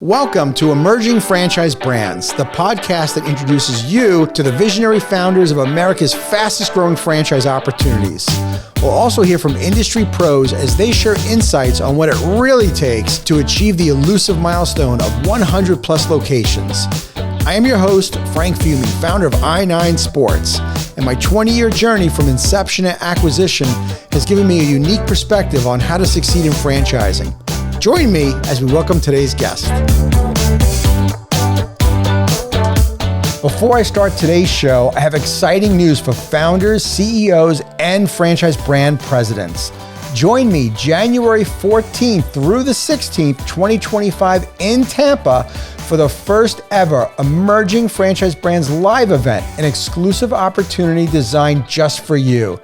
Welcome to Emerging Franchise Brands, the podcast that introduces you to the visionary founders of America's fastest growing franchise opportunities. We'll also hear from industry pros as they share insights on what it really takes to achieve the elusive milestone of 100 plus locations. I am your host, Frank Fumey, founder of I9 Sports, and my 20-year journey from inception to acquisition has given me a unique perspective on how to succeed in franchising. Join me as we welcome today's guest. Before I start today's show, I have exciting news for founders, CEOs, and franchise brand presidents. Join me January 14th through the 16th, 2025 in Tampa for the first ever Emerging Franchise Brands live event, an exclusive opportunity designed just for you.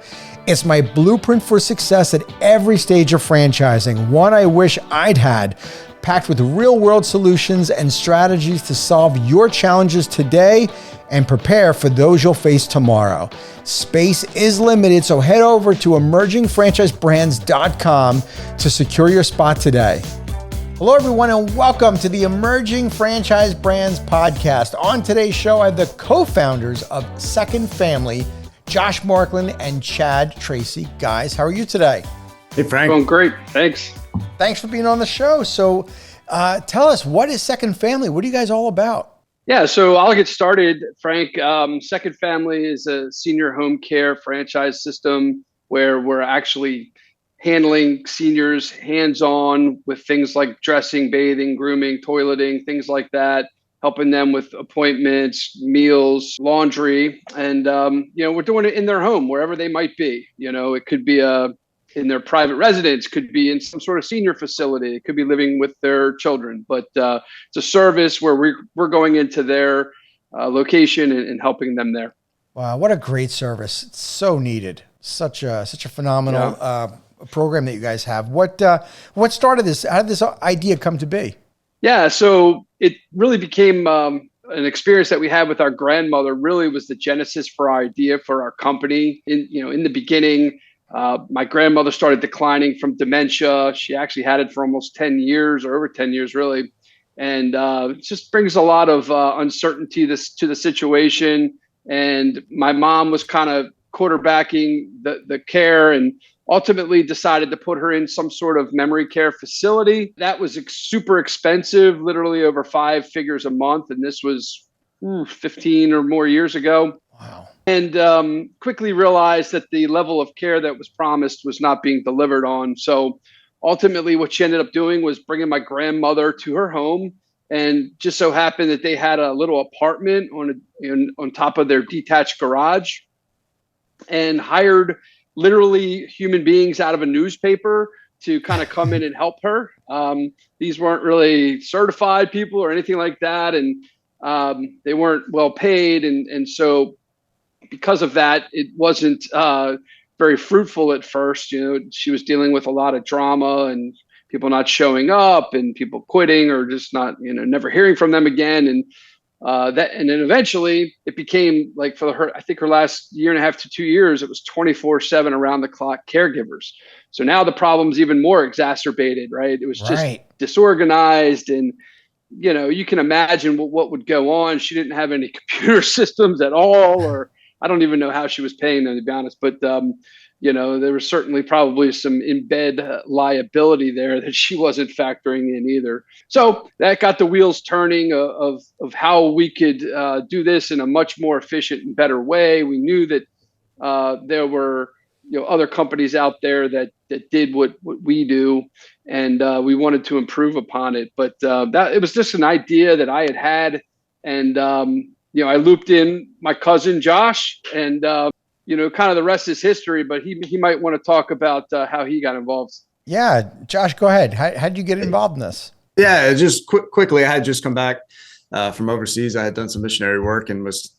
It's my blueprint for success at every stage of franchising, one I wish I'd had, packed with real-world solutions and strategies to solve your challenges today and prepare for those you'll face tomorrow. Space is limited, so head over to emergingfranchisebrands.com to secure your spot today. Hello, everyone, and welcome to the Emerging Franchise Brands podcast. On today's show, I have the co-founders of Second Family, Josh Markland and Chad Tracey. Guys, how are you today? Hey, Frank. Going great. Thanks. Thanks for being on the show. So tell us, what is Second Family? What are you guys all about? Yeah, so I'll get started, Frank. Second Family is a senior home care franchise system where we're actually handling seniors hands-on with things like dressing, bathing, grooming, toileting, things like that, helping them with appointments, meals, laundry, and we're doing it in their home, wherever they might be. It could be in their private residence, could be in some sort of senior facility, it could be living with their children. But it's a service where we're going into their location and helping them there. Wow, what a great service! It's so needed. Such a phenomenal program that you guys have. What started this? How did this idea come to be? Yeah, so it really became an experience that we had with our grandmother. Really was the genesis for our idea for our company. In the beginning, my grandmother started declining from dementia. She actually had it for almost 10 years or over 10 years, really. And it just brings a lot of uncertainty to the situation. And my mom was kind of quarterbacking the care and ultimately decided to put her in some sort of memory care facility. That was super expensive, literally over 5 figures a month. And this was 15 or more years ago. Wow. And quickly realized that the level of care that was promised was not being delivered on. So ultimately what she ended up doing was bringing my grandmother to her home. And just so happened that they had a little apartment on top of their detached garage, and hired literally human beings out of a newspaper to kind of come in and help her. These weren't really certified people or anything like that. And they weren't well paid. And so because of that, it wasn't very fruitful at first. She was dealing with a lot of drama and people not showing up and people quitting or just not, never hearing from them again. And then eventually it became like for her, I think her last year and a half to 2 years, it was 24/7 around the clock caregivers. So now the problem's even more exacerbated, right? It was just disorganized and, you can imagine what would go on. She didn't have any computer systems at all, or I don't even know how she was paying them, to be honest. But, there was certainly probably some in-bed liability there that she wasn't factoring in either. So that got the wheels turning of how we could do this in a much more efficient and better way. We knew that there were other companies out there that did what we do, and we wanted to improve upon it. But that it was just an idea that I had, and I looped in my cousin Josh, and kind of the rest is history. But he might want to talk about how he got involved. Yeah, Josh, go ahead. How did you get involved in this? Yeah, just quickly, I had just come back from overseas. I had done some missionary work and was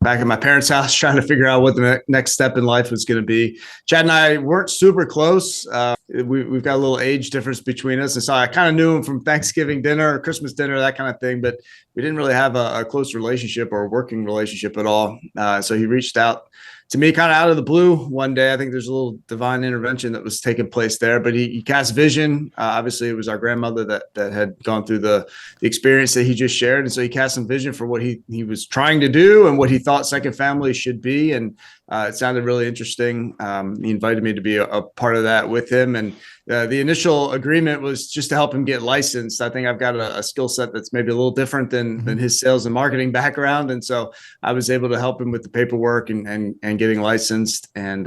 back at my parents' house trying to figure out what the next step in life was going to be. Chad and I weren't super close. We've got a little age difference between us. And so I kind of knew him from Thanksgiving dinner, Christmas dinner, that kind of thing. But we didn't really have a close relationship or a working relationship at all. So he reached out to me kind of out of the blue one day. I think there's a little divine intervention that was taking place there, but he cast vision. Obviously, it was our grandmother that had gone through the experience that he just shared. And so he cast some vision for what he was trying to do and what he thought second family should be. And it sounded really interesting. He invited me to be a part of that with him. And the initial agreement was just to help him get licensed. I think I've got a skill set that's maybe a little different than his sales and marketing background. And so I was able to help him with the paperwork and getting licensed. And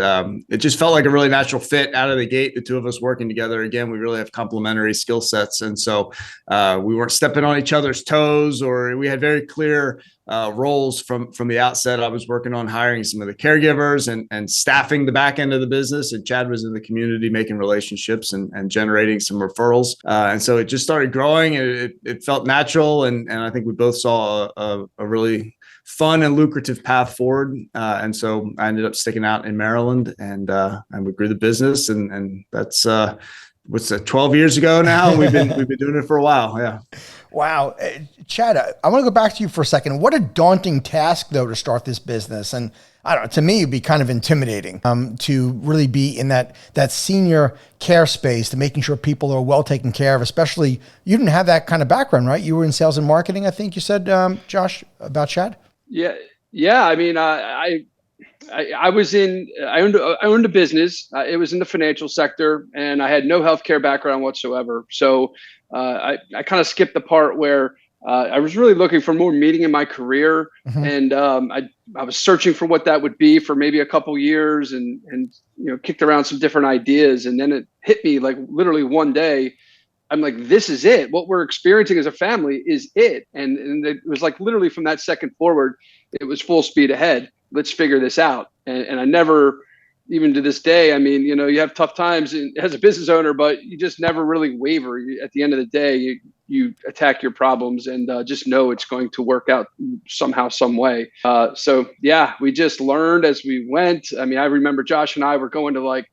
it just felt like a really natural fit out of the gate, the two of us working together. Again, we really have complementary skill sets. And so we weren't stepping on each other's toes, or we had very clear roles from the outset. I was working on hiring some of the caregivers and staffing the back end of the business. And Chad was in the community making relationships and generating some referrals. And so it just started growing, and it felt natural. And I think we both saw a really fun and lucrative path forward. And so I ended up sticking out in Maryland, and we grew the business. And that's what's that, 12 years ago now. We've been doing it for a while. Yeah. Wow. Chad, I want to go back to you for a second. What a daunting task, though, to start this business. And I don't know, to me, it'd be kind of intimidating to really be in that senior care space, to making sure people are well taken care of, especially you didn't have that kind of background, right? You were in sales and marketing, I think you said, Josh, about Chad? Yeah. Yeah. I mean, I owned a business. It was in the financial sector, and I had no healthcare background whatsoever. So I kind of skipped the part where I was really looking for more meaning in my career. And I was searching for what that would be for maybe a couple years, and kicked around some different ideas. And then it hit me like literally one day. I'm like, this is it. What we're experiencing as a family is it. And it was like literally from that second forward, it was full speed ahead. Let's figure this out. And I never, even to this day, I mean, you have tough times as a business owner, but you just never really waver. At the end of the day, you attack your problems and just know it's going to work out somehow, some way. So yeah, we just learned as we went. I mean, I remember Josh and I were going to like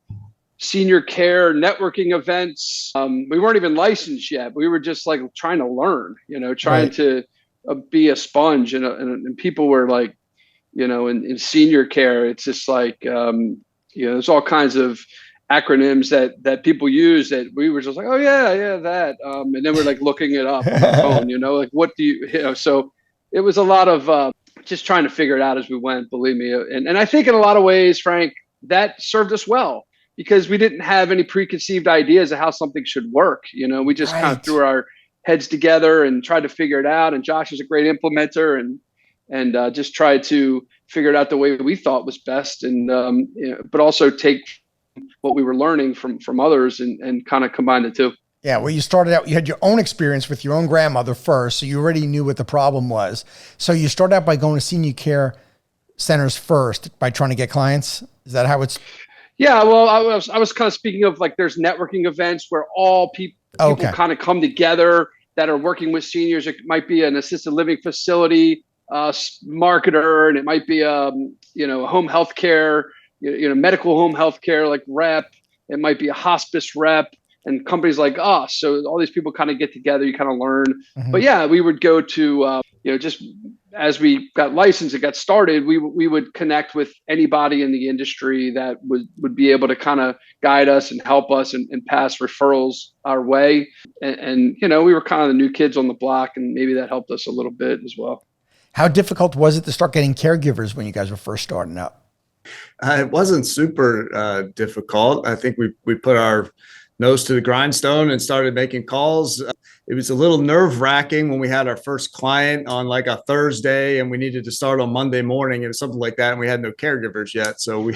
senior care networking events. We weren't even licensed yet. We were just like trying to learn, trying to be a sponge. And people were like, in senior care, it's just like, there's all kinds of acronyms that people use that we were just like, oh yeah, that. And then we're like looking it up on the phone, like what do you so it was a lot of just trying to figure it out as we went, believe me. And I think in a lot of ways, Frank, that served us well, because we didn't have any preconceived ideas of how something should work. We just kind of threw our heads together and tried to figure it out. And Josh is a great implementer and just tried to figure it out the way we thought was best. And, but also take what we were learning from others and kind of combine the two. Yeah. Well, you started out, you had your own experience with your own grandmother first. So you already knew what the problem was. So you started out by going to senior care centers first by trying to get clients. Is that how it's? Yeah, well, I was kind of speaking of like there's networking events where all people kind of come together that are working with seniors. It might be an assisted living facility marketer, and it might be home health care, medical home health care like rep. It might be a hospice rep, and companies like us. So all these people kind of get together. You kind of learn. But yeah, we would go to just as we got licensed and got started, we would connect with anybody in the industry that would be able to kind of guide us and help us and pass referrals our way. And we were kind of the new kids on the block, and maybe that helped us a little bit as well. How difficult was it to start getting caregivers when you guys were first starting out? It wasn't super difficult. I think we put our nose to the grindstone and started making calls. It was a little nerve-wracking when we had our first client on like a Thursday and we needed to start on Monday morning and something like that, and we had no caregivers yet. So we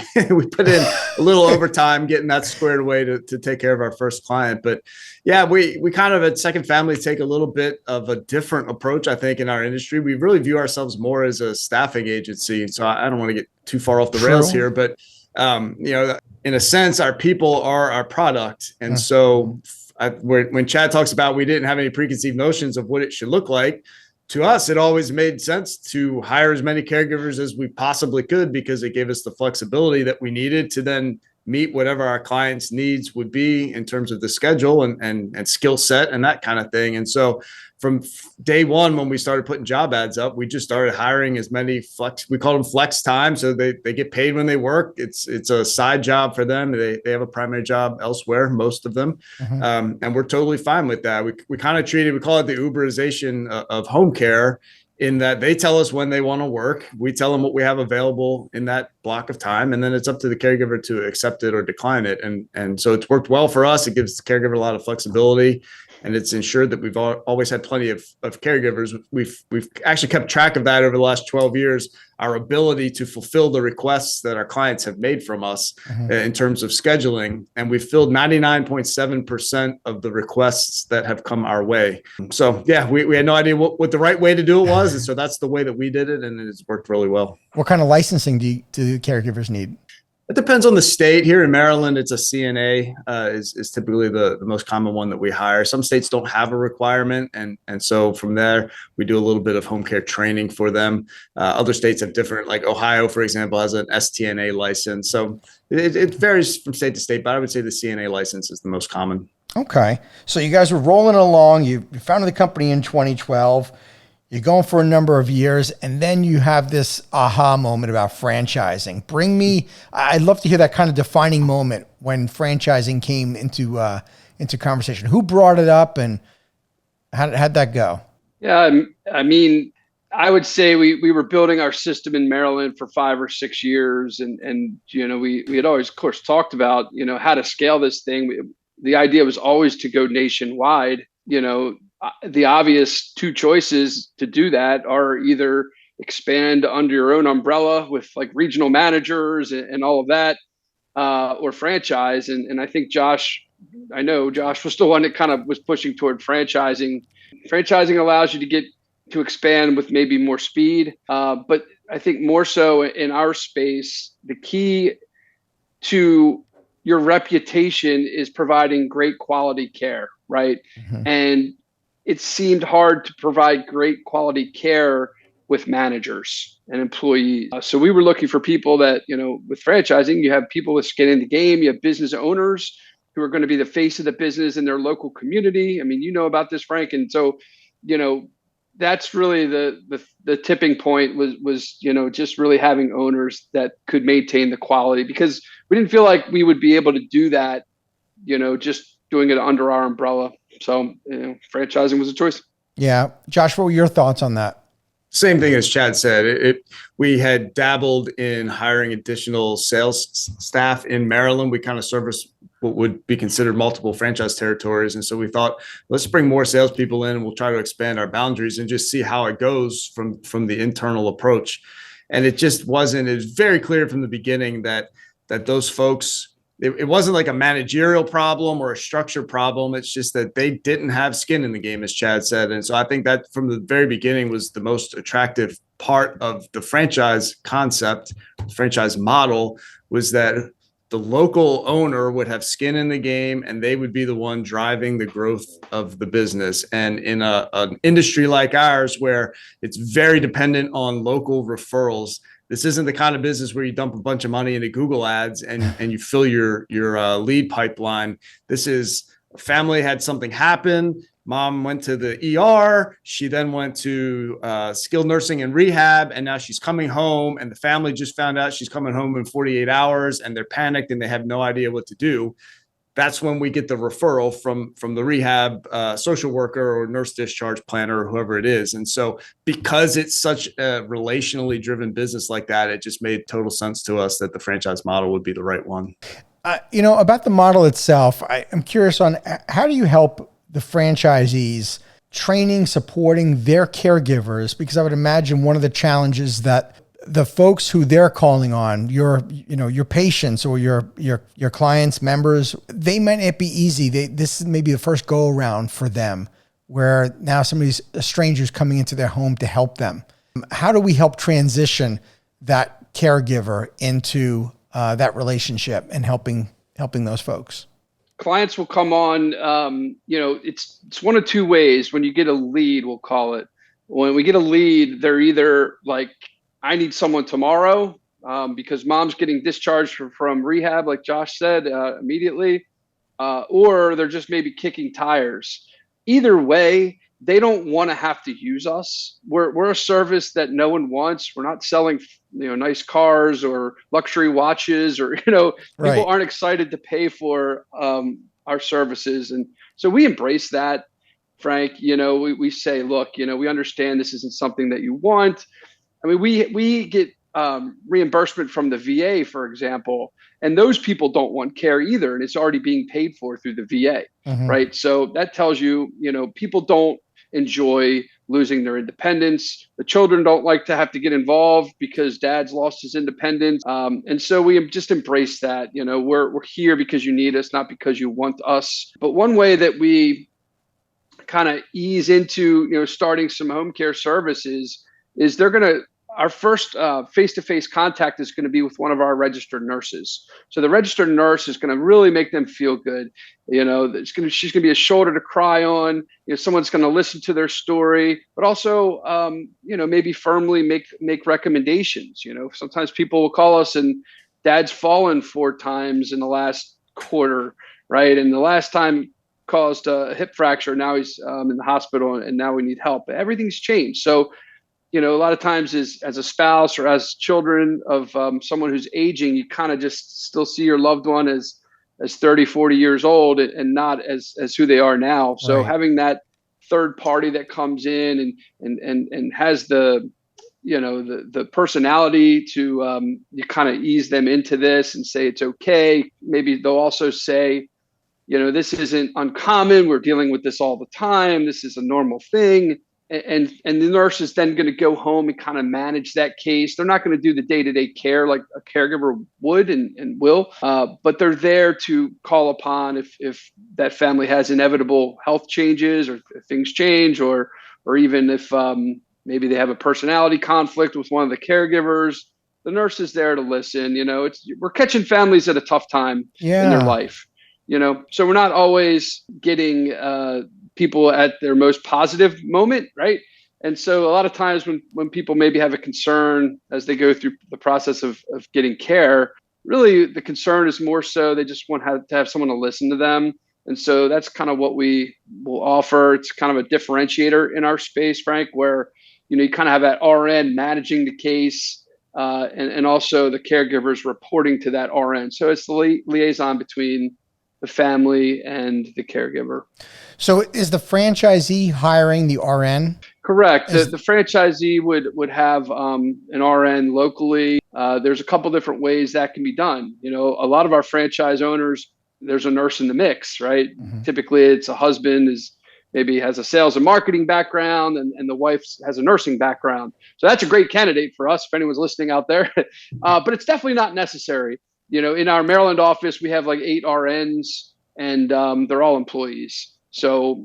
put in a little overtime getting that squared away to take care of our first client. But yeah, we kind of at Second Family take a little bit of a different approach, I think, in our industry. We really view ourselves more as a staffing agency. So I don't want to get too far off the rails here, but in a sense, our people are our product. And so when Chad talks about we didn't have any preconceived notions of what it should look like, to us, it always made sense to hire as many caregivers as we possibly could, because it gave us the flexibility that we needed to then meet whatever our clients' needs would be in terms of the schedule and skill set and that kind of thing. And so from day one, when we started putting job ads up, we just started hiring as many we call them flex time. So they get paid when they work. It's a side job for them. They have a primary job elsewhere, most of them. And we're totally fine with that. We kind of we call it the Uberization of home care, in that they tell us when they want to work. We tell them what we have available in that block of time. And then it's up to the caregiver to accept it or decline it. And so it's worked well for us. It gives the caregiver a lot of flexibility, and it's ensured that we've always had plenty of caregivers. We've actually kept track of that over the last 12 years, our ability to fulfill the requests that our clients have made from us in terms of scheduling. And we've filled 99.7% of the requests that have come our way. So yeah, we had no idea what the right way to do it was. And so that's the way that we did it. And it's worked really well. What kind of licensing do caregivers need? It depends on the state. Here in Maryland, it's a CNA is typically the most common one that we hire. Some states don't have a requirement. And so from there, we do a little bit of home care training for them. Other states have different, like Ohio, for example, has an STNA license. So it varies from state to state, but I would say the CNA license is the most common. Okay. So you guys were rolling along. You founded the company in 2012. You're going for a number of years, and then you have this aha moment about franchising. I'd love to hear that kind of defining moment when franchising came into conversation. Who brought it up, and how'd that go? Yeah, I mean, I would say we were building our system in Maryland for 5 or 6 years, and we had always, of course, talked about how to scale this thing. The idea was always to go nationwide. The obvious two choices to do that are either expand under your own umbrella with like regional managers and all of that, or franchise. And I think Josh was the one that kind of was pushing toward franchising. Franchising allows you to expand with maybe more speed. But I think more so in our space, the key to your reputation is providing great quality care, right? And it seemed hard to provide great quality care with managers and employees. So we were looking for people that, with franchising, you have people with skin in the game, you have business owners who are going to be the face of the business in their local community. I mean, about this, Frank. And so, that's really the tipping point was just really having owners that could maintain the quality, because we didn't feel like we would be able to do that, just doing it under our umbrella. So franchising was a choice. Yeah. Josh, what were your thoughts on that? Same thing as Chad said. We had dabbled in hiring additional sales staff in Maryland. We kind of service what would be considered multiple franchise territories. And so we thought, let's bring more salespeople in and we'll try to expand our boundaries and just see how it goes from the internal approach. And it just wasn't, it was very clear from the beginning that those folks, it wasn't like a managerial problem or a structure problem. It's just that they didn't have skin in the game, as Chad said. And so I think that from the very beginning was the most attractive part of the franchise concept, franchise model, was that the local owner would have skin in the game and they would be the one driving the growth of the business. And in an industry like ours, where it's very dependent on local referrals, this isn't the kind of business where you dump a bunch of money into Google ads and you fill your lead pipeline. This is a family had something happen. Mom went to the ER. She then went to skilled nursing and rehab. And now she's coming home, and the family just found out she's coming home in 48 hours and they're panicked and they have no idea what to do. That's when we get the referral from the rehab social worker or nurse discharge planner or whoever it is. And so because it's such a relationally driven business like that, it just made total sense to us that the franchise model would be the right one. About the model itself, I'm curious on how do you help the franchisees training, supporting their caregivers? Because I would imagine one of the challenges that the folks who they're calling on, your patients or your clients, members, they might not be easy. This is maybe the first go around for them, where now a stranger's coming into their home to help them. How do we help transition that caregiver into that relationship and helping those folks? Clients will come on, it's one of two ways. When you get a lead, we'll call it. When we get a lead, they're either like, I need someone tomorrow because mom's getting discharged from rehab, like Josh said, immediately, or they're just maybe kicking tires. Either way, they don't want to have to use us. We're a service that no one wants. We're not selling, nice cars or luxury watches, or people Right. aren't excited to pay for our services, and so we embrace that, Frank. We say, look, we understand this isn't something that you want. I mean, we get reimbursement from the VA, for example, and those people don't want care either, and it's already being paid for through the VA, right? So that tells you, people don't enjoy losing their independence. The children don't like to have to get involved because dad's lost his independence, and so we just embrace that. We're here because you need us, not because you want us. But one way that we kind of ease into starting some home care services is our first face-to-face contact is going to be with one of our registered nurses. So the registered nurse is going to really make them feel good. She's going to be a shoulder to cry on. Someone's going to listen to their story, but also, maybe firmly make recommendations. Sometimes people will call us and dad's fallen 4 times in the last quarter, right? And the last time caused a hip fracture. Now he's in the hospital, and now we need help. Everything's changed. So, a lot of times as a spouse or as children of someone who's aging, you kind of just still see your loved one as 30, 40 years old and not as who they are now. So Right. having that third party that comes in and has the personality to you kind of ease them into this and say it's okay. Maybe they'll also say, this isn't uncommon. We're dealing with this all the time. This is a normal thing. And the nurse is then going to go home and kind of manage that case. They're not going to do the day-to-day care like a caregiver would and will, but they're there to call upon if that family has inevitable health changes, or if things change, or even if maybe they have a personality conflict with one of the caregivers. The nurse is there to listen. We're catching families at a tough time in their life. So we're not always getting people at their most positive moment, right? And so a lot of times when people maybe have a concern as they go through the process of getting care, really the concern is more so they just want to have someone to listen to them. And so that's kind of what we will offer. It's kind of a differentiator in our space, Frank, where you kind of have that RN managing the case, and also the caregivers reporting to that RN. So it's the liaison between the family and the caregiver. So is the franchisee hiring the RN? Correct. The franchisee would have an RN locally. There's a couple different ways that can be done. A lot of our franchise owners, there's a nurse in the mix, right? Typically it's a husband maybe has a sales and marketing background, and the wife has a nursing background. So that's a great candidate for us if anyone's listening out there. But it's definitely not necessary. In our Maryland office, we have like 8 RNs, and they're all employees. So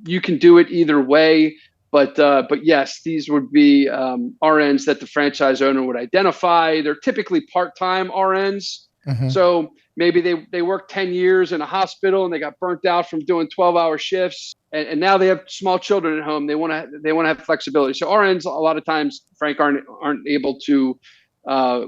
you can do it either way, but yes, these would be RNs that the franchise owner would identify. They're typically part-time RNs. So maybe they worked 10 years in a hospital and they got burnt out from doing 12-hour shifts, and now they have small children at home. They want to have flexibility. So RNs a lot of times, Frank, aren't able to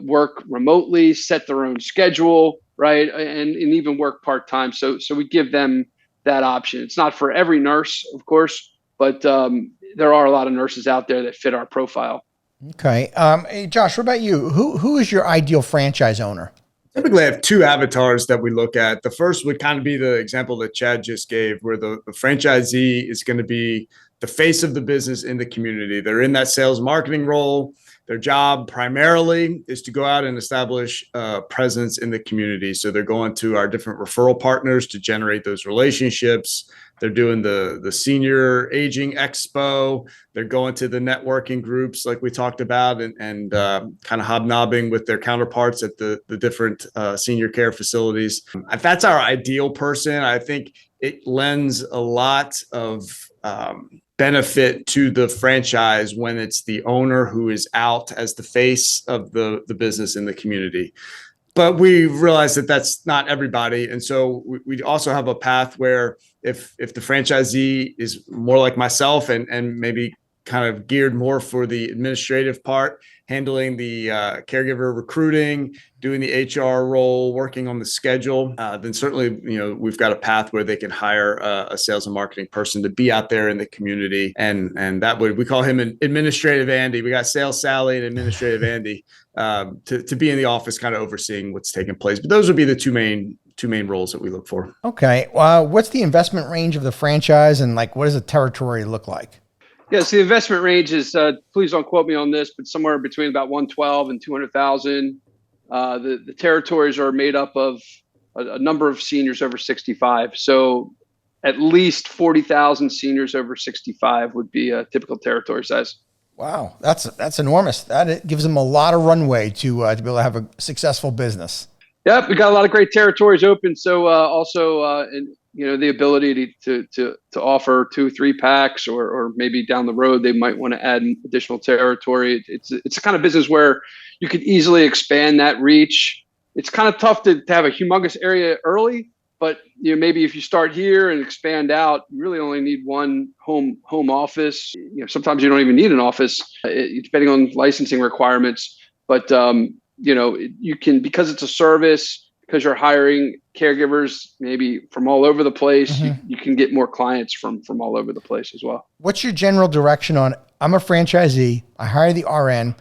work remotely, set their own schedule, right, and even work part-time. So we give them that option. It's not for every nurse, of course, but there are a lot of nurses out there that fit our profile. Okay. Hey, Josh, what about you? Who is your ideal franchise owner? Typically, I have 2 avatars that we look at. The first would kind of be the example that Chad just gave, where the franchisee is going to be the face of the business in the community. They're in that sales marketing role. Their job primarily is to go out and establish presence in the community. So they're going to our different referral partners to generate those relationships. They're doing the senior aging expo. They're going to the networking groups like we talked about, and kind of hobnobbing with their counterparts at the different senior care facilities. If that's our ideal person, I think it lends a lot of benefit to the franchise when it's the owner who is out as the face of the business in the community. But we realize that that's not everybody. And so we also have a path where if the franchisee is more like myself and maybe kind of geared more for the administrative part, handling the caregiver recruiting, doing the HR role, working on the schedule, then certainly, we've got a path where they can hire a sales and marketing person to be out there in the community. And that we call him an administrative Andy. We got sales Sally and administrative Andy to be in the office, kind of overseeing what's taking place. But those would be the two main roles that we look for. Okay. What's the investment range of the franchise, and what does the territory look like? Yes, the investment range is, please don't quote me on this, but somewhere between about 112 and 200,000. The territories are made up of a number of seniors over 65. So at least 40,000 seniors over 65 would be a typical territory size. Wow, that's enormous. That gives them a lot of runway to be able to have a successful business. Yep, we got a lot of great territories open. So also, the ability to offer 2-3 packs, or maybe down the road they might want to add additional territory. It's a kind of business where you could easily expand that reach. It's kind of tough to have a humongous area early, but maybe if you start here and expand out, you really only need one home office. Sometimes you don't even need an office, depending on licensing requirements. But you can, because it's a service, because you're hiring caregivers maybe from all over the place, you can get more clients from all over the place as well. What's your general direction on, I'm a franchisee, I hire the RN.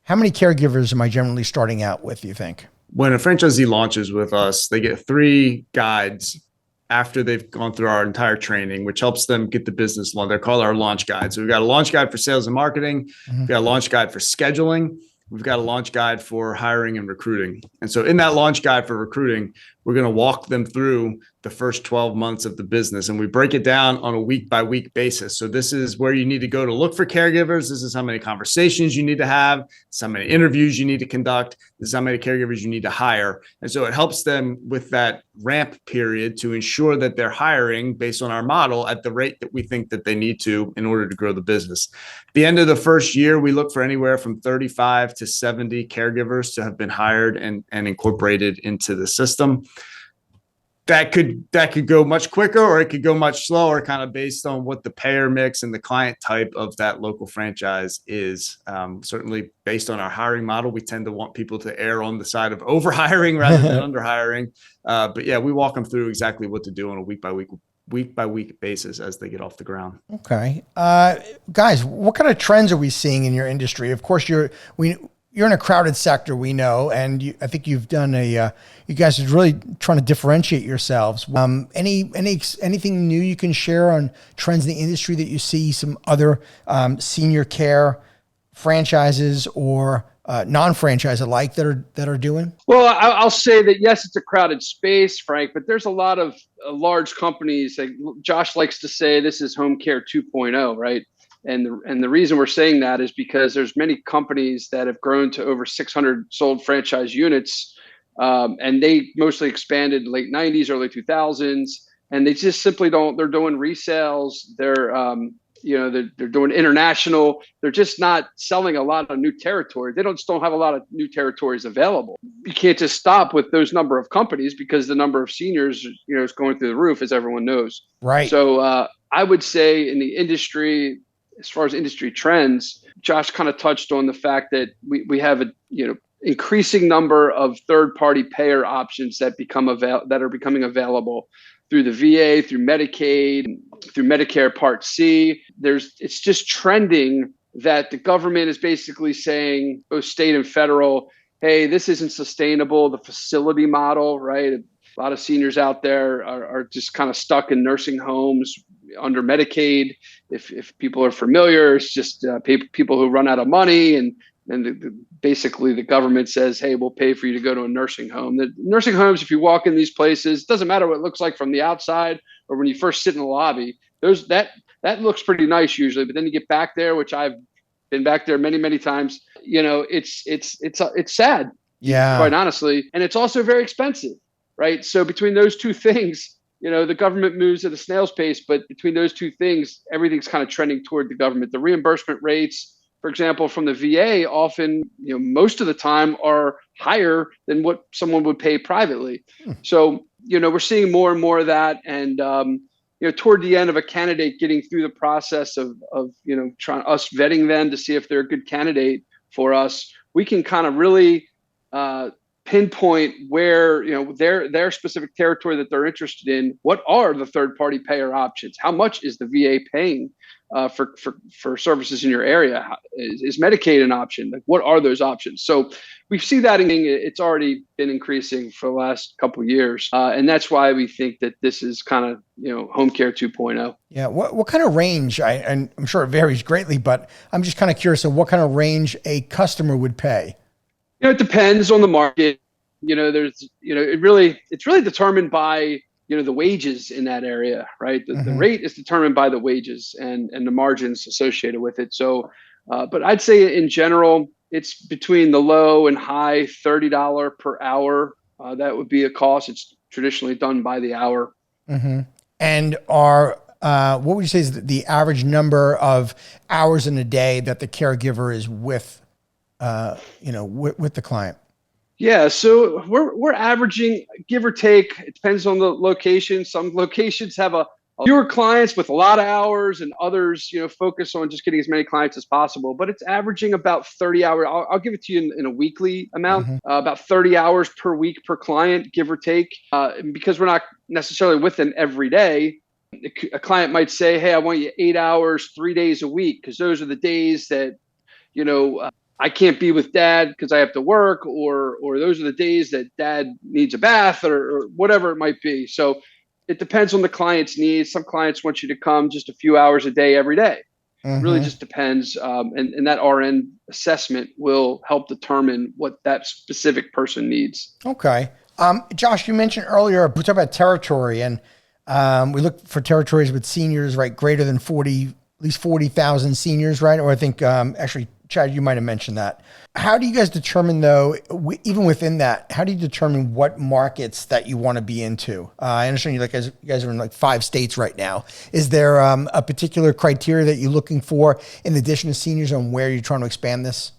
How many caregivers am I generally starting out with, you think? When a franchisee launches with us, they get 3 guides after they've gone through our entire training, which helps them get the business launched. They're called our launch guides. So we've got a launch guide for sales and marketing. We've got a launch guide for scheduling. We've got a launch guide for hiring and recruiting. And so in that launch guide for recruiting, we're going to walk them through the first 12 months of the business. And we break it down on a week-by-week basis. So this is where you need to go to look for caregivers. This is how many conversations you need to have. This is how many interviews you need to conduct. This is how many caregivers you need to hire. And so it helps them with that ramp period to ensure that they're hiring based on our model at the rate that we think that they need to in order to grow the business. At the end of the first year, we look for anywhere from 35 to 70 caregivers to have been hired and incorporated into the system. That could go much quicker, or it could go much slower, kind of based on what the payer mix and the client type of that local franchise is. Certainly based on our hiring model, we tend to want people to err on the side of over hiring rather than under hiring. But yeah, we walk them through exactly what to do on a week by week basis as they get off the ground. Okay. Guys, what kind of trends are we seeing in your industry? Of course, you're in a crowded sector, we know, and I think you've done you guys are really trying to differentiate yourselves. Anything new you can share on trends in the industry that you see some other senior care franchises or non-franchise alike that are doing? Well, I'll say that yes, it's a crowded space, Frank, but there's a lot of large companies. Like Josh likes to say, this is home care 2.0, right? And the reason we're saying that is because there's many companies that have grown to over 600 sold franchise units, and they mostly expanded in late 90s, early 2000s, and they just simply don't. They're doing resales. They're doing international. They're just not selling a lot of new territory. They don't have a lot of new territories available. You can't just stop with those number of companies because the number of seniors, is going through the roof, as everyone knows. Right. So I would say in the industry, as far as industry trends, Josh kind of touched on the fact that we have a increasing number of third-party payer options that are becoming available through the VA, through Medicaid, through Medicare Part C. It's just trending that the government is basically saying, both state and federal, hey, this isn't sustainable. The facility model, right? A lot of seniors out there are just kind of stuck in nursing homes under Medicaid. If people are familiar, it's just people who run out of money, and basically the government says, hey, we'll pay for you to go to a nursing home. The nursing homes, if you walk in these places, it doesn't matter what it looks like from the outside or when you first sit in the lobby. That looks pretty nice usually, but then you get back there, which I've been back there many, many times. It's sad, quite honestly, and it's also very expensive, right? So between those two things, the government moves at a snail's pace, but between those two things, everything's kind of trending toward the government. The reimbursement rates, for example, from the VA, often, most of the time are higher than what someone would pay privately. So, we're seeing more and more of that. And, toward the end of a candidate getting through the process of trying us vetting them to see if they're a good candidate for us, we can kind of really pinpoint where their specific territory that they're interested in. What are the third-party payer options? How much is the VA paying for services in your area? Is Medicaid an option? Like, what are those options? So we see that it's already been increasing for the last couple of years, and that's why we think that this is kind of home care 2.0. Yeah. What kind of range? And I'm sure it varies greatly, but I'm just kind of curious of what kind of range a customer would pay. It depends on the market. It's really determined by the wages in that area, right? The rate is determined by the wages and the margins associated with it. So, but I'd say in general, it's between the low and high $30 per hour. That would be a cost. It's traditionally done by the hour. Mm-hmm. And what would you say is the average number of hours in a day that the caregiver is with the client? Yeah, so we're averaging, give or take. It depends on the location. Some locations have fewer clients with a lot of hours, and others, focus on just getting as many clients as possible. But it's averaging about 30 hours. I'll give it to you in a weekly amount, about 30 hours per week per client, give or take. Because we're not necessarily with them every day. A client might say, "Hey, I want you 8 hours, 3 days a week," because those are the days that I can't be with dad because I have to work, or those are the days that dad needs a bath, or whatever it might be. So it depends on the client's needs. Some clients want you to come just a few hours a day every day. It really just depends. And that RN assessment will help determine what that specific person needs. Okay. Josh, you mentioned earlier, we talked about territory, and we look for territories with seniors, right? Greater than 40, at least 40,000 seniors, right? Or I think actually, Chad, you might have mentioned that. How do you guys determine, though, even within that, how do you determine what markets that you want to be into? I understand you guys are in like 5 states right now. Is there a particular criteria that you're looking for in addition to seniors on where you're trying to expand this?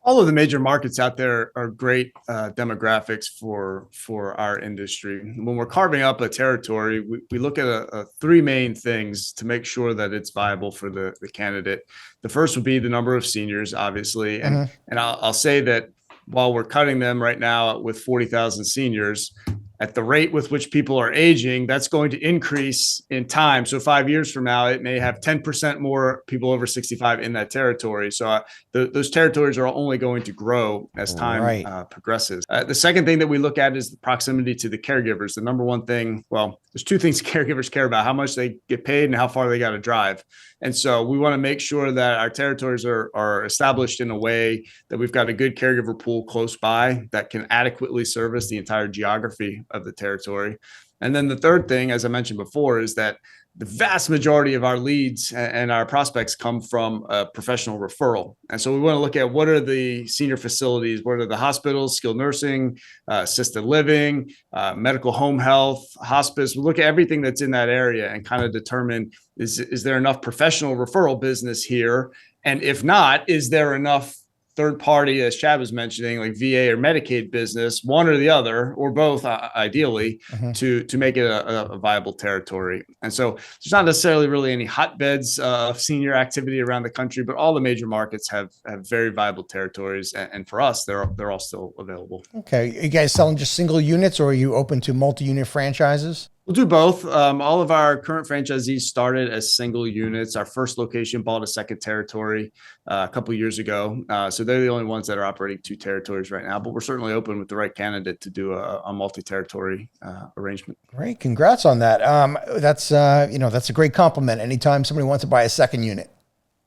All of the major markets out there are great demographics for our industry. When we're carving up a territory, we look at 3 main things to make sure that it's viable for the candidate. The first would be the number of seniors, obviously. And I'll say that while we're cutting them right now with 40,000 seniors, at the rate with which people are aging, that's going to increase in time. So 5 years from now, it may have 10% more people over 65 in that territory. So those territories are only going to grow as time progresses. The second thing that we look at is the proximity to the caregivers. The number one thing, well, there's 2 things caregivers care about: how much they get paid and how far they got to drive. And so we want to make sure that our territories are established in a way that we've got a good caregiver pool close by that can adequately service the entire geography of the territory. And then the third thing, as I mentioned before, is that the vast majority of our leads and our prospects come from a professional referral. And so we want to look at what are the senior facilities, what are the hospitals, skilled nursing, assisted living, medical home health, hospice. We look at everything that's in that area and kind of determine, is there enough professional referral business here? And if not, is there enough third party, as Chad was mentioning, like VA or Medicaid business, one or the other, or both, ideally, to make it a viable territory. And so there's not necessarily really any hotbeds of senior activity around the country, but all the major markets have very viable territories. And for us, they're all still available. Okay. Are you guys selling just single units, or are you open to multi-unit franchises? We'll do both. All of our current franchisees started as single units. Our first location bought a second territory a couple of years ago. So they're the only ones that are operating 2 territories right now, but we're certainly open with the right candidate to do a multi-territory arrangement. Great. Congrats on that. That's a great compliment anytime somebody wants to buy a second unit.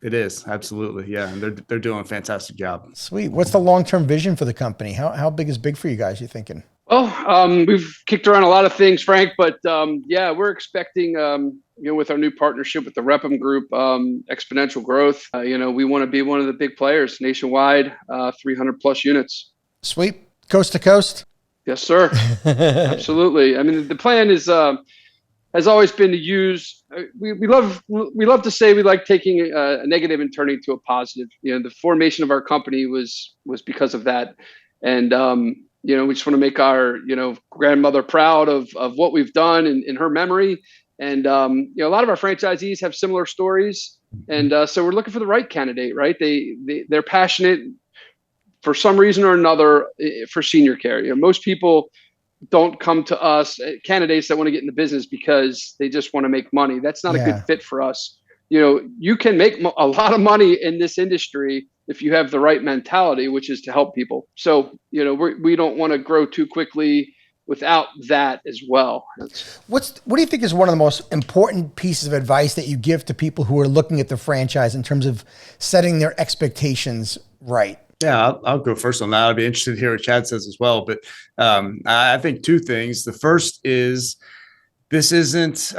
It is. Absolutely. Yeah. And they're doing a fantastic job. Sweet. What's the long-term vision for the company? How big is big for you guys, you thinking? Well, we've kicked around a lot of things, Frank, but we're expecting, with our new partnership with the Referral Group, exponential growth. We want to be one of the big players nationwide, 300 plus units. Sweet. Coast to coast? Yes, sir. Absolutely. I mean, the plan is has always been to use. We love to say we like taking a negative and turning to a positive. The formation of our company was because of that, and we just want to make our grandmother proud of what we've done in her memory, And a lot of our franchisees have similar stories, and so we're looking for the right candidate, right? They're passionate for some reason or another for senior care. Most people don't come to us, candidates that want to get in the business because they just want to make money. That's not a good fit for us. You can make a lot of money in this industry if you have the right mentality, which is to help people. So, we don't want to grow too quickly without that as well. What do you think is one of the most important pieces of advice that you give to people who are looking at the franchise in terms of setting their expectations right? Yeah, I'll go first on that. I'd be interested to hear what Chad says as well. But I think two things. The first is this isn't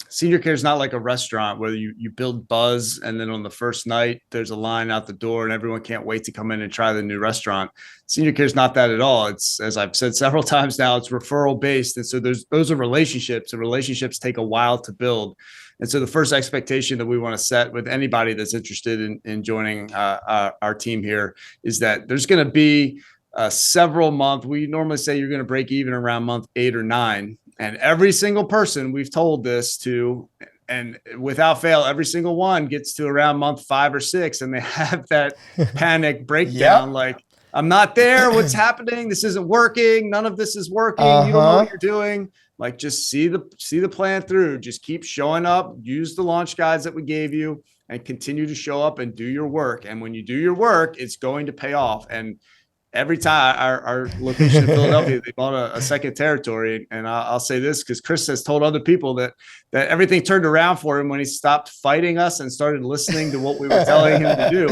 senior care is not like a restaurant where you build buzz and then on the first night there's a line out the door and everyone can't wait to come in and try the new restaurant. Senior care is not that at all. It's, as I've said several times now, it's referral based. And so those are relationships, and relationships take a while to build. And so the first expectation that we want to set with anybody that's interested in joining our team here is that there's going to be several months. We normally say you're going to break even around month 8 or 9. And every single person we've told this to, and without fail, every single one gets to around month 5 or 6, and they have that panic breakdown. Like, I'm not there. What's happening? This isn't working. None of this is working. You don't know what you're doing. Like, just see the plan through. Just keep showing up, use the launch guides that we gave you, and continue to show up and do your work. And when you do your work, it's going to pay off. And every time our location in Philadelphia, they bought a second territory. And I'll say this because Chris has told other people that everything turned around for him when he stopped fighting us and started listening to what we were telling him to do.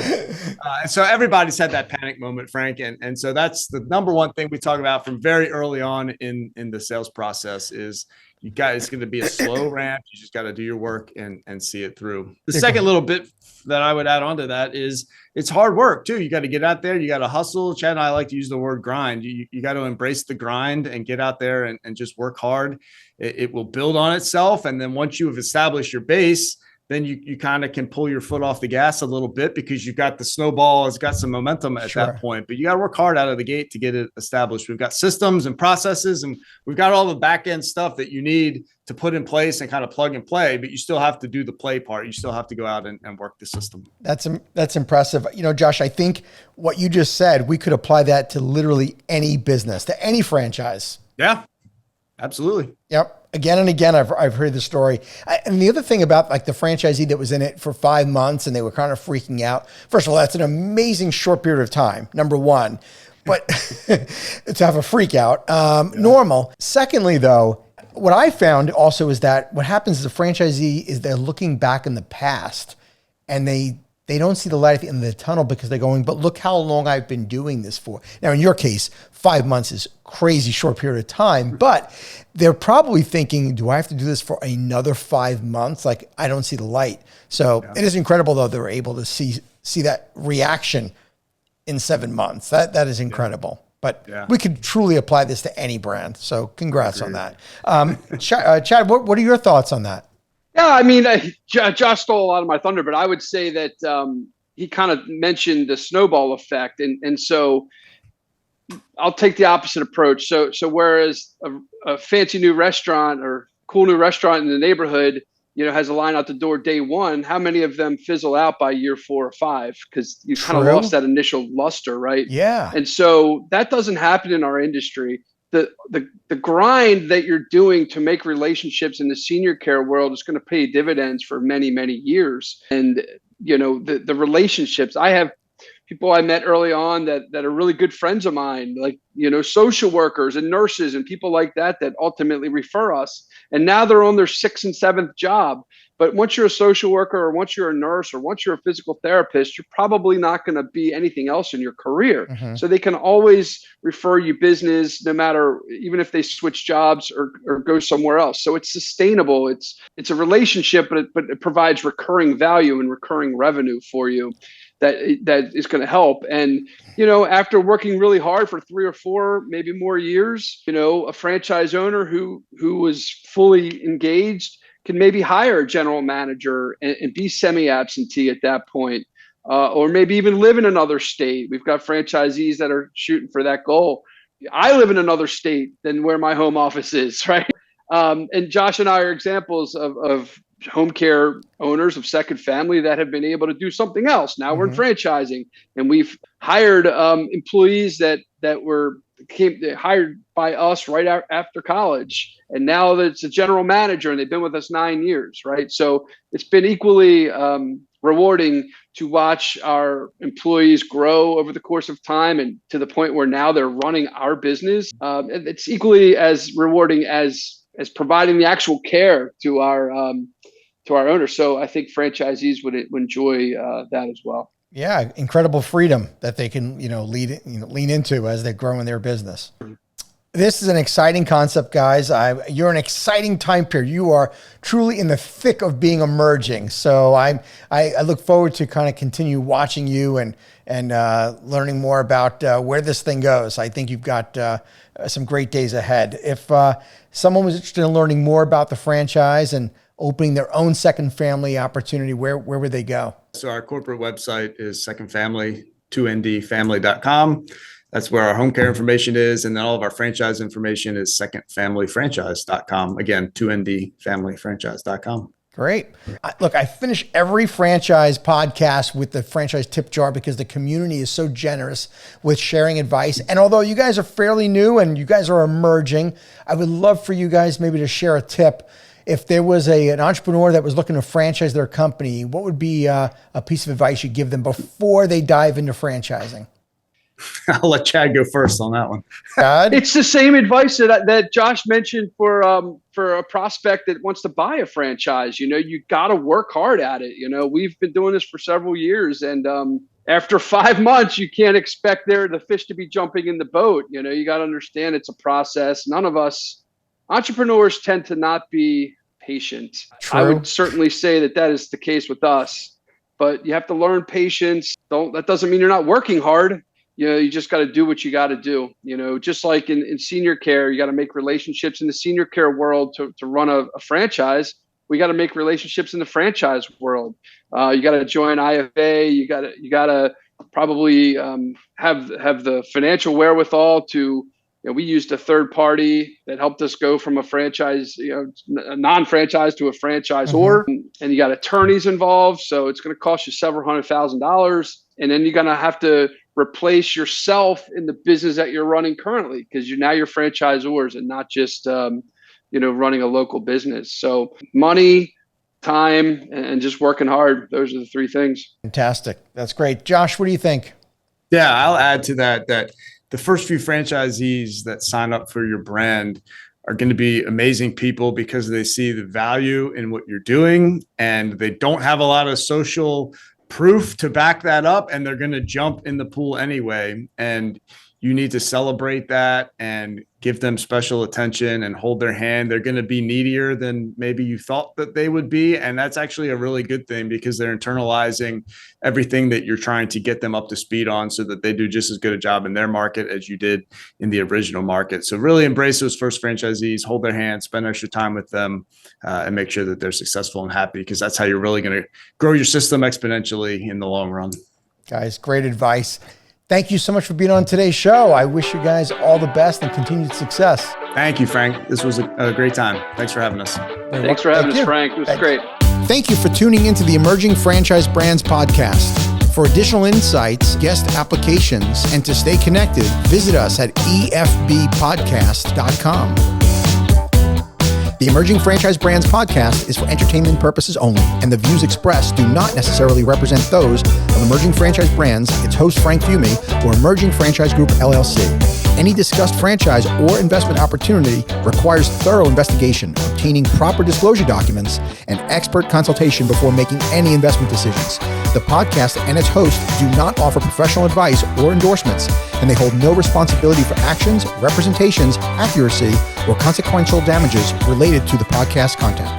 And so everybody's had that panic moment, Frank. And so that's the number one thing we talk about from very early on in the sales process is it's going to be a slow ramp. You just got to do your work and see it through. The second little bit that I would add on to that is it's hard work too. You got to get out there. You got to hustle. Chad and I like to use the word grind. You got to embrace the grind and get out there and just work hard. It will build on itself. And then once you have established your base, then you kind of can pull your foot off the gas a little bit because you've got the snowball, it's got some momentum at that point, but you got to work hard out of the gate to get it established. We've got systems and processes, and we've got all the back end stuff that you need to put in place and kind of plug and play, but you still have to do the play part. You still have to go out and work the system. That's impressive. Josh, I think what you just said, we could apply that to literally any business, to any franchise. Yeah, absolutely. Yep. Again and again, I've heard the story. And the other thing about like the franchisee that was in it for 5 months and they were kind of freaking out. First of all, that's an amazing short period of time, number one. But to have a freak out, normal. Secondly, though, what I found also is that what happens as a franchisee is they're looking back in the past and they don't see the light at the end of the tunnel because they're going, but look how long I've been doing this for. Now, in your case, 5 months is crazy short period of time, but they're probably thinking, do I have to do this for another 5 months? Like, I don't see the light. So it is incredible, though, they're able to see that reaction in 7 months. That is incredible. But we could truly apply this to any brand. So congrats on that. Chad, what are your thoughts on that? Yeah, I mean, Josh stole a lot of my thunder, but I would say that he kind of mentioned the snowball effect. And so I'll take the opposite approach. So whereas a fancy new restaurant or cool new restaurant in the neighborhood, has a line out the door day one, how many of them fizzle out by year 4 or 5? Because you kind of lost that initial luster, right? Yeah. And so that doesn't happen in our industry. The grind that you're doing to make relationships in the senior care world is going to pay dividends for many, many years. And, the relationships, I have people I met early on that are really good friends of mine, like, social workers and nurses and people like that ultimately refer us. And now they're on their 6th and 7th job. But once you're a social worker or once you're a nurse or once you're a physical therapist, you're probably not going to be anything else in your career. Mm-hmm. So they can always refer you business, no matter, even if they switch jobs or go somewhere else. So it's sustainable. It's a relationship, but it provides recurring value and recurring revenue for you that is going to help. And, after working really hard for 3 or 4, maybe more years, a franchise owner who was fully engaged can maybe hire a general manager and be semi-absentee at that point, or maybe even live in another state. We've got franchisees that are shooting for that goal. I live in another state than where my home office is, right? And Josh and I are examples of home care owners of second family that have been able to do something else. Now we're in franchising, and we've hired employees that were hired by us right after college. And now it's a general manager, and they've been with us 9 years, right? So it's been equally rewarding to watch our employees grow over the course of time, and to the point where now they're running our business. It's equally as rewarding as providing the actual care to our owners. So I think franchisees would enjoy that as well. Yeah, incredible freedom that they can, lean into as they grow in their business. This is an exciting concept, guys. You're an exciting time period. You are truly in the thick of being emerging. So I look forward to kind of continue watching you and learning more about where this thing goes. I think you've got some great days ahead. If someone was interested in learning more about the franchise and opening their own second family opportunity, where would they go? So our corporate website is secondfamily2ndfamily.com. That's where our home care information is. And then all of our franchise information is secondfamilyfranchise.com. Again, 2ndfamilyfranchise.com. Great. Look, I finish every franchise podcast with the franchise tip jar because the community is so generous with sharing advice. And although you guys are fairly new and you guys are emerging, I would love for you guys maybe to share a tip. If there was an entrepreneur that was looking to franchise their company, what would be a piece of advice you'd give them before they dive into franchising? I'll let Chad go first on that one. Chad? It's the same advice that Josh mentioned for a prospect that wants to buy a franchise. You got to work hard at it. We've been doing this for several years, and after 5 months, you can't expect the fish to be jumping in the boat. You got to understand it's a process. None of us entrepreneurs tend to not be patient. True. I would certainly say that is the case with us, but you have to learn patience. That doesn't mean you're not working hard. You just got to do what you got to do. Just like in senior care, you got to make relationships in the senior care world to run a franchise. We got to make relationships in the franchise world. You got to join IFA. You got to probably have the financial wherewithal to. We used a third party that helped us go from a franchise, a non-franchise to a franchisor, and you got attorneys involved. So it's going to cost you several $100,000. And then you're going to have to replace yourself in the business that you're running currently, because you're franchisors and not just, running a local business. So money, time, and just working hard. Those are the three things. Fantastic. That's great. Josh, what do you think? Yeah, I'll add to that the first few franchisees that sign up for your brand are going to be amazing people because they see the value in what you're doing, and they don't have a lot of social proof to back that up, and they're going to jump in the pool anyway. And you need to celebrate that and give them special attention and hold their hand. They're going to be needier than maybe you thought that they would be. And that's actually a really good thing because they're internalizing everything that you're trying to get them up to speed on so that they do just as good a job in their market as you did in the original market. So really embrace those first franchisees, hold their hand, spend extra time with them, and make sure that they're successful and happy, because that's how you're really going to grow your system exponentially in the long run. Guys, great advice. Thank you so much for being on today's show. I wish you guys all the best and continued success. Thank you, Frank. This was a great time. Thanks for having us. Thanks for having us, Frank. It was great. Thank you for tuning into the Emerging Franchise Brands podcast. For additional insights, guest applications, and to stay connected, visit us at efbpodcast.com. The Emerging Franchise Brands podcast is for entertainment purposes only, and the views expressed do not necessarily represent those of Emerging Franchise Brands, its host Frank Fiume, or Emerging Franchise Group LLC. Any discussed franchise or investment opportunity requires thorough investigation, obtaining proper disclosure documents, and expert consultation before making any investment decisions. The podcast and its host do not offer professional advice or endorsements, and they hold no responsibility for actions, representations, accuracy, or consequential damages related to the podcast content.